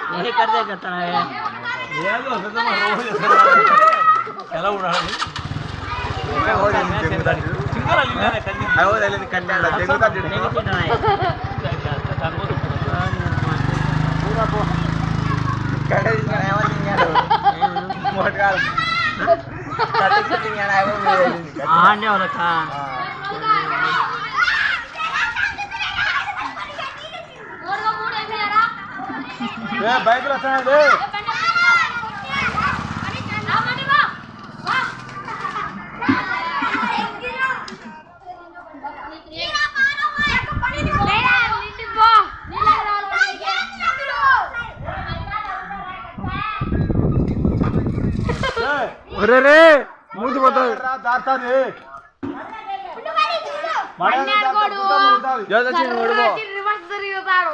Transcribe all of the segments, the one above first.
यही करते करता है ఎలా ఉండాలి సింగల్ అలినా కన్ని అవదలని కన్నాడ తెగుతా తెగుతాయి పూరా పో కడది ఏమని న్యాడు మోటగాల్ కట్టకి న్యాడు ఏమో ఆండే వాళ్ళక ఏ బైక్ లో వస్తానే अरे रे मुझे बता दाता रे మన్నాడు జోదచి నోడుబో రివర్స్ తిరుగుతాడు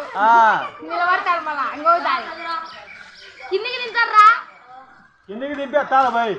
నిలబడతాడు మళ్ళా ఇంకో దారి కిందికి దించారా కిందికి దింపేస్తారా భయ్